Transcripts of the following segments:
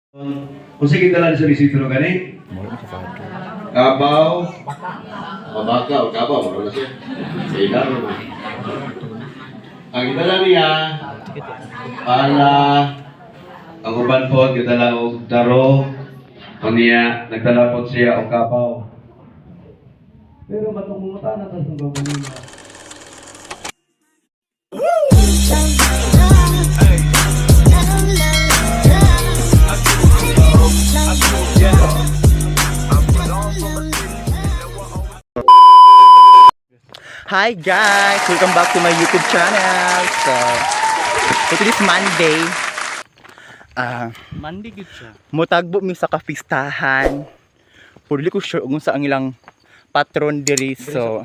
Kung sige dalan sa Isidro gani? Kabaw. Mabaka o kabaw, wala siya. Ilaro. Ang idala niya, pala, ang uban po, gitala o daro, o niya, nagdala po siya o kabaw. Pero matungumutan na sa babanila. Hi guys! Welcome back to my YouTube channel. So, ito is Monday. Monday gid siya. Mutagbo mi sa kapistahan. Purli ko sure kung sa ang ilang patron diri. So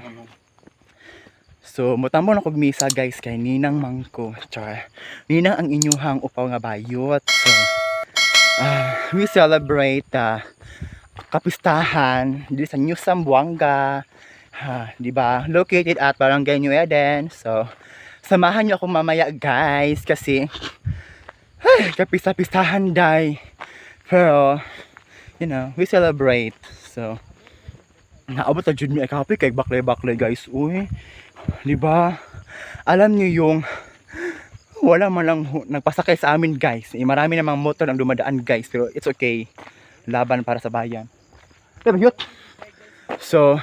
mutamo na kog misa guys kay ninang mangko. Char. Ninang ang inyuhang upaw nga bayot. So, we celebrate kapistahan diri sa New Zamboanga. Di ba? Located at Barangay New Eden. So, samahan niyo ako mamaya guys kasi kapista-pistahan day. Pero, you know, we celebrate. So, naabot na jud mi ay kape kay baklay-baklay guys. Uy, di ba? Alam niyo yung wala man lang nagpasakay sa amin guys. Marami namang motor ang dumadaan guys. Pero it's okay. Laban para sa bayan. Diba yun? So,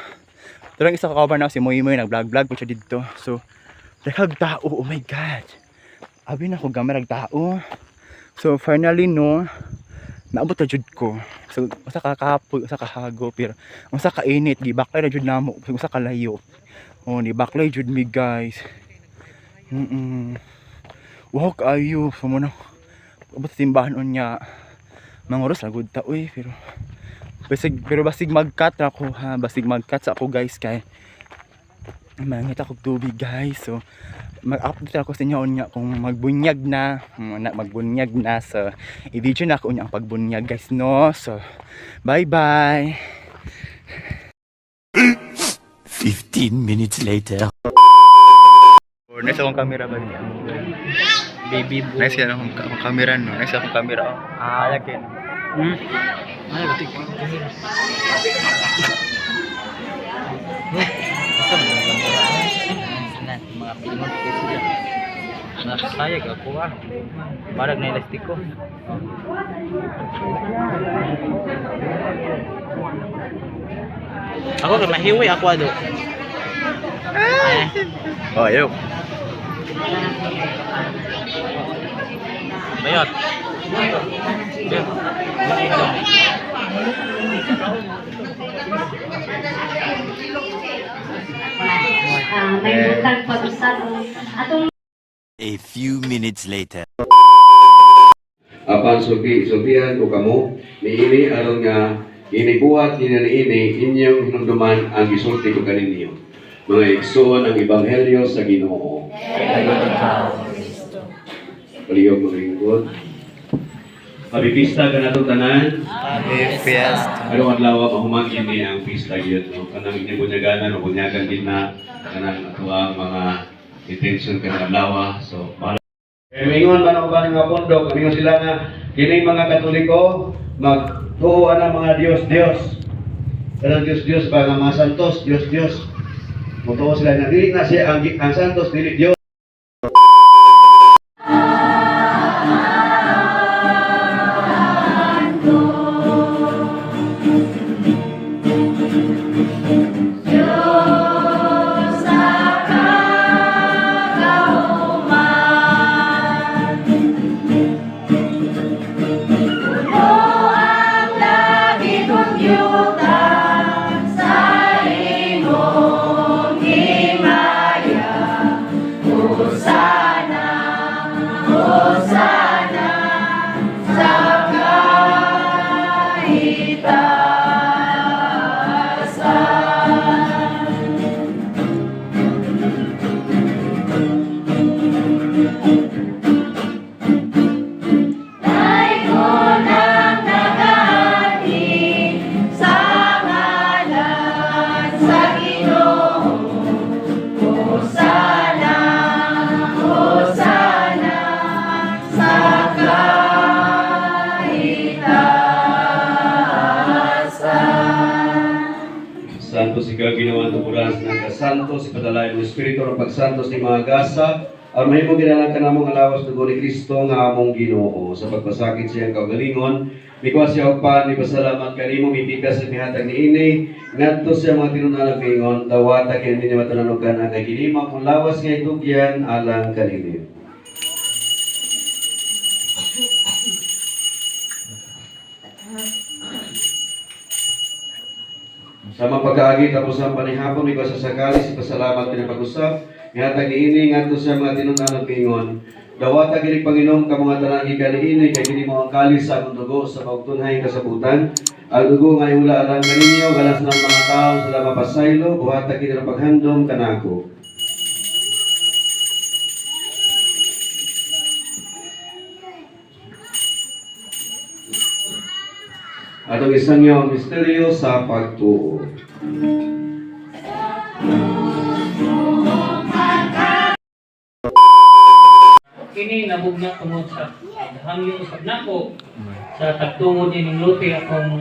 tarang isa kakabar na si Moy nag-vlog po siya dito. So, daghang tao, oh my god. Abi na ko gamay tao. So, finally no, naabot na jud ko. So, usa ka kapoy, usa ka hago, pero usa ka init, di baklay na jud namo, usa ka layo. Oh, di baklay jud mi guys. Wow, kaayo, sumo na. Abot simbahan unya. Manguros lagod ta uy, pero basig mag-cut ako ha, basig mag-cut sa ako guys kay mangita ko tubig guys. So mag-update ako sa inyo unya kung magbunyag na, magbunyag na. So i-video na ako unya ang pagbunyag guys no. So bye bye. 15 minutes later. Nice akong camera ba niya? Baby boy. Nice yan akong camera no. Nice akong camera oh. Alakin. Ay, batik. Asa mo na mga pinod ko sila. Nasayag ako Barag na elastic ko. Ako rin mahiwi ako ado. Oh, ayo. Bayot. A few minutes later. Apan subihan ko kamo, niini aron nga inibuhat niini inyong hinumduman ang gisulti ko kaninyo. Mga igsoon ang ebanghelyo sa Ginoo. Palihog mga lingkod. Happy pista ka na itong tanan. Happy fiesta. Anong adlaw mahumagin ni ang pista yun. Kanang inyong o bunyagan din na kanang atuang mga intention ka ng adlaw. So, mingon ba na ba ng mga pondok, mingon sila nga, kining mga Katoliko, magtuuan ng mga Diyos. Kanang Diyos ba, mga santos, Diyos. Magtuo sila na, dili na siya, ang santos, dili Diyos. si Ginawa tuburan ng kasantos, si padalay ng Espiritu ng pagsantos ni mga gasa, ang mahimo ginalang ka namong alawas dugo ni Kristo nga among Ginoo sa pagpasakit siyang kaugalingon. Mikwas siya og pan, pasalamat kanimo mitigas sa mihatag ni ini ngadto sa mga tinunan pingon dawata kay ninyo matanog kana kay kinima kung lawas nga itugyan alang kanimo. Sa mga pagkaagi tapos ang panihapon ni sa sakali si pasalamat pinapag-usap mihatag ni ini ngadto sa mga tinunan pingon dawata kini Panginoon ka mga tanan gikan ini kay kini mo ang kalis sa akong dugo sa pagtunhay kasabutan. Ang dugo nga iula alang kaninyo galas ng mga tao sila mapasaylo buhata kini ra paghandom kanako. Atong isang yung misteryo sa pagtuo. Kini nabugna tungod sa hangyo sa nako sa tagtungod ining lote akong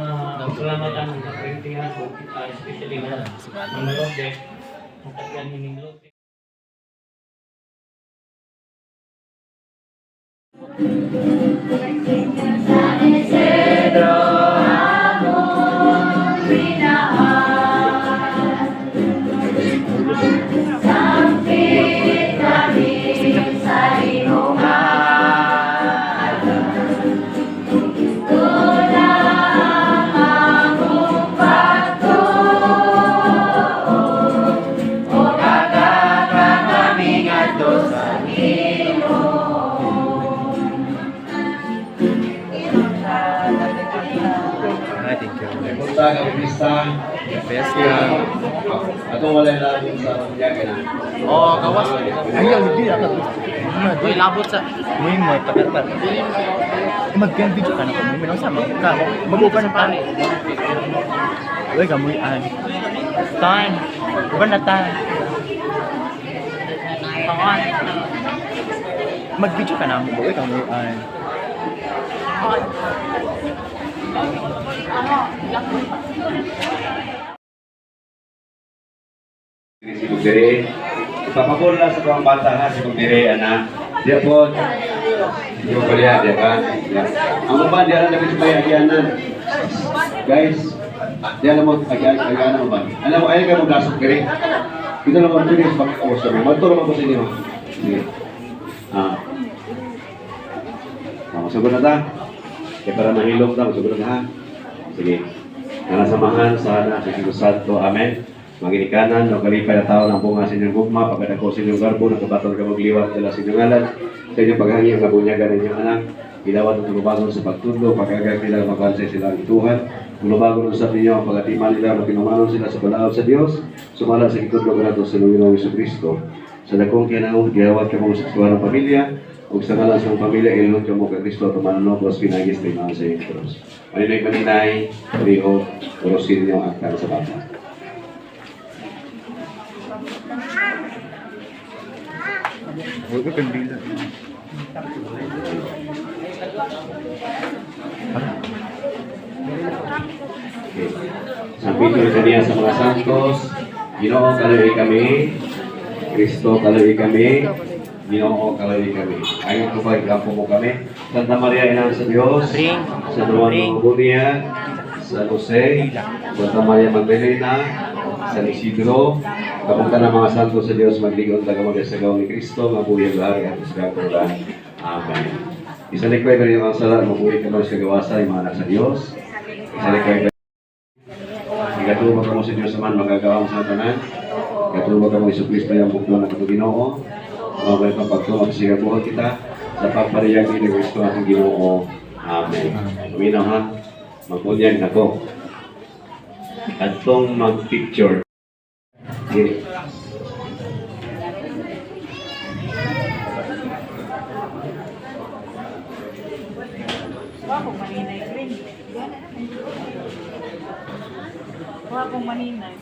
salamatan sa printingan ko especially na mga lote ang tagyan ining lote. Thank you. Punta kami pista. Fiesta. Atong wala namin sa pagyagan na. Oh, gawas. Ayaw, hindi ako. Uy, labot sa. May mo, tapat. Mag-game video ka na kung may sama ka. Mag-upa ng pare. Uy, gamoy an. Time. Uban na time. Pangan. Mag-video ka na mo. Uy, gamoy an. Si Bugdere, ipapabol lang sa mga bata ha, si Bugdere, anak. Diya po, hindi mo pala, diya ka. Ang uban, diya lang namin may agyanan. Guys, diya lang mo, agyanan mo ba? Alam mo, ayaw kayo mag-gasok kere. Ito lang mo, tulis, pag-kaos kami. Maturo mo po sa inyo. Sige. Masagot na ta. Kaya para mahilong ta, masagot na ha. Sige. Nanasamahan sa Espiritu Santo. Amen. Maginikanan, no kalipay na tao ng bunga sa inyong gugma, pagkadako sa inyong garbo, nakabatol ka magliwat dala sa inyong ngalan, sa inyong paghangi ang kabunyagan ng inyong anak, gilawat ng tulubagon sa pagtudlo, pagkagag nila makansay sila ang ituhan, tulubagon sa inyo ang pagatiman nila, makinumanon sila sa balaod sa Diyos, sumala sa itudlo ka nato sa Panginoong Jesucristo. Sa dakong kinahon, gilawat ka mo sa seksual ng pamilya, ug sa ngalan sa pamilya, ilunod ka mo kay Kristo, tumanong plus pinagis na imahan sa iyong cross. Maninay, pariho, urusin niyo ang akta sa bata. Huwag ka kandila. Sampito na kaniya sa mga santos, Ginoo kaluoy kami, Kristo kaluoy kami, Ginoo kaluoy kami. Ayon ko ba ikampo mo kami? Santa Maria Ina sa Diyos, sa Duwan ng Bunia, sa Jose, Santa Maria Magdalena, San Isidro, kapunta ng mga santo sa Diyos, magligon taga magasagaw ni Kristo, mabuhay bahari at sa kapulan. Amen. Isalikway ka rin ang salat, mabuhay ka lang sa gawasa, yung mga anak sa Diyos. Isalikway ka Ikatuwa ka mo sa Diyos naman, magagawa mo sa tanan. Ikatuwa ka mo Isu Kristo yung buklo na Ginoo. Mabay pang pagtuwa sa buhat kita sa pagpariyag ni Kristo at Ginoo. Amen. Uminaw ha, magpunyag na ko. At itong mag-picture. Okay. Wala akong maninay.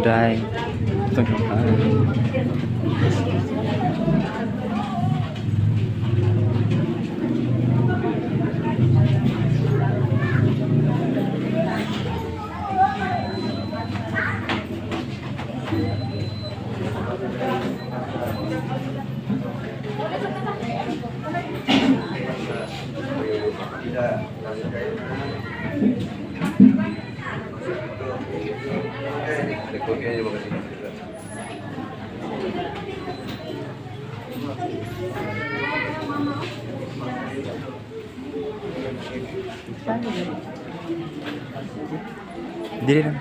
Dai. Dili lang.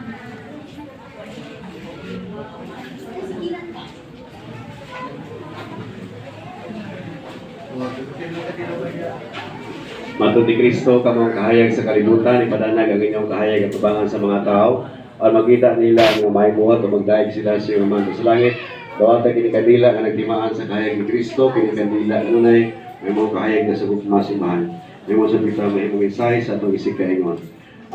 Matod ni Kristo kamong kahayag sa kalibutan, ipadanag ang inyong kahayag at tubangan sa mga tao, at makita nila nga mahimuhat o magdaig sila sa iyong manto sa langit. Dawata kini kadila nga nagtimaan sa kahayag ni Kristo, kini kadila nunay may mga kahayag na sa masimbahan. May mga sabita may imong mensahe sa atong isig kaingon.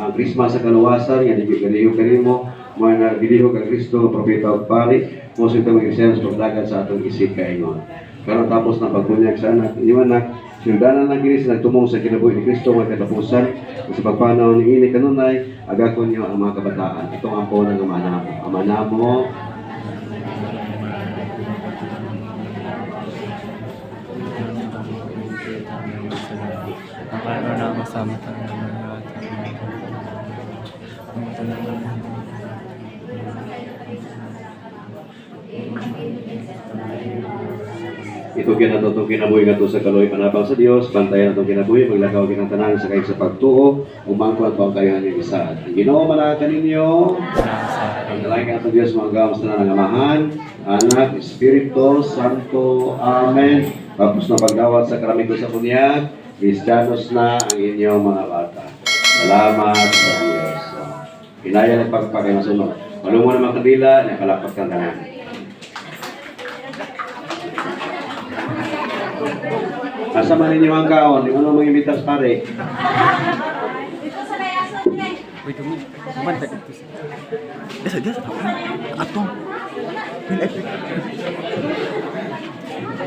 Ang Christmas sa kaluwasan, nga di galiho kanimo, mga nagdiliho kang Kristo, propeta o pari, mo sa itong mag-isayang sa pagdagat sa atong isig kaingon. Karon tapos na pagbunyag sa anak, inyong anak, sinundanan lang kini sa nagtumong sa kinabuhi ni Kristo mga katapusan, sa pagpanaw ni ini kanunay, agakon niyo ang mga kabataan. Itong ang po ng amanamo. Amanamo, Paano na masama tayo ng mga ito kinatutong kinabuhi nga to sa kaloy panabang sa Dios, bantayan atong kinabuhi, maglakaw kinatanan sa kayo sa pagtuo, umangko at pangkayahan ni isa. Ang Ginoo malakan ninyo, ang dalayan ka sa Dios, mga gamos na nangangahan, Anak, Espiritu Santo, Amen. Tapos na pagdawat sa karamito sa kunyag, Kristiyanos na ang inyong mga bata. Salamat sa Diyos. Kinaya ng pagpakay na sunod. Malungo naman kabila, nakalapat kang tanan. Asa man ninyo ang kaon, yung ano mga imbitas pare? Wait, kuman tadi. Dia atong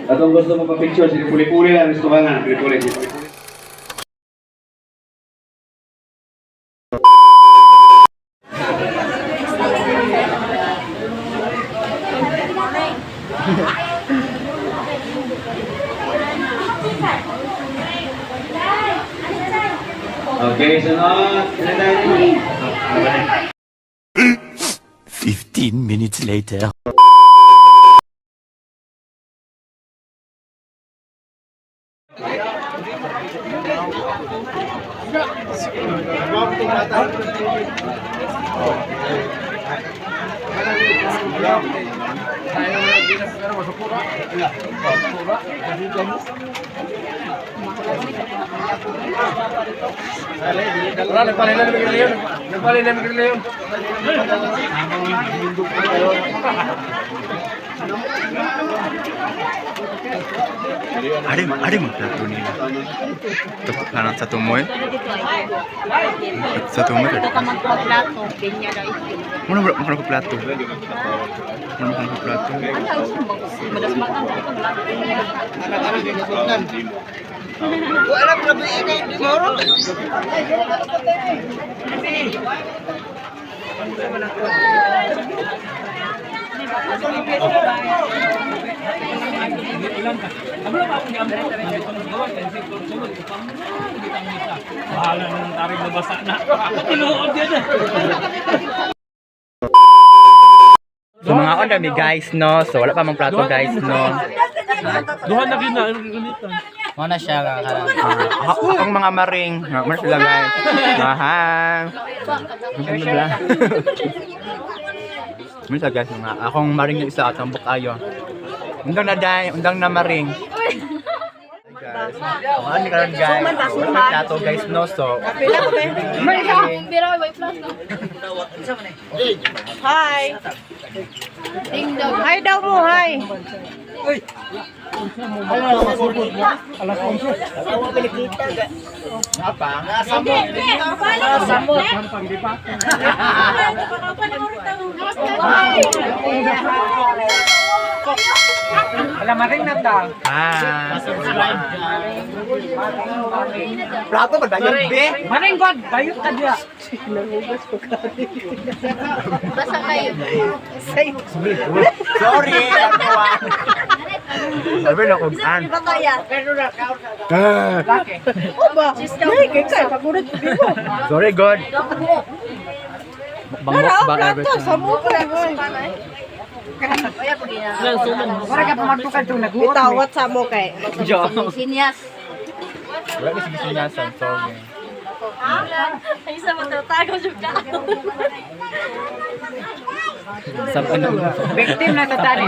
Atong gusto mo pa-picture, sige puli-puli lang, gusto ka nga, puli-puli. Okay, sunod. 15 minutes later. Ada magplato nila. Tapos kanan sa tumoy. Sa tumoy. Ito ka magpa-plato, pinya na ito. Muna ba ko plato? Muna ba ko plato? Madas makan ito plato. Alam na ba ini di moro? Bahala na ng taring nabasa na. Tinuod yan eh. So mga on dami guys no. So wala pa mang plato guys no. Duha na gina, ganito. Muna siya kakarang. Ang mga maring, mas sila guys. Mahang. Minsan guys mga akong maring na isa at ang bukayo. Undang na day, undang na maring. Guys. Ano ni karon guys? Wala pa plato guys no. So Hi. Ding dong. Hi daw mo, hi. Alam maring na ta. plato ba dayon be? Maring god, bayot ka diya. Basta kayo. Sorry, everyone. Sabi na ko an. Ba kaya? Sorry God. Bangok ba everything? Wala ka pamagtukan to naguot. Bitawat sa mo kay. Sinyas. Wala ni sige sinyasan. Sorry. Ay sa matatago juga. Sa ano? Victim na ta tani.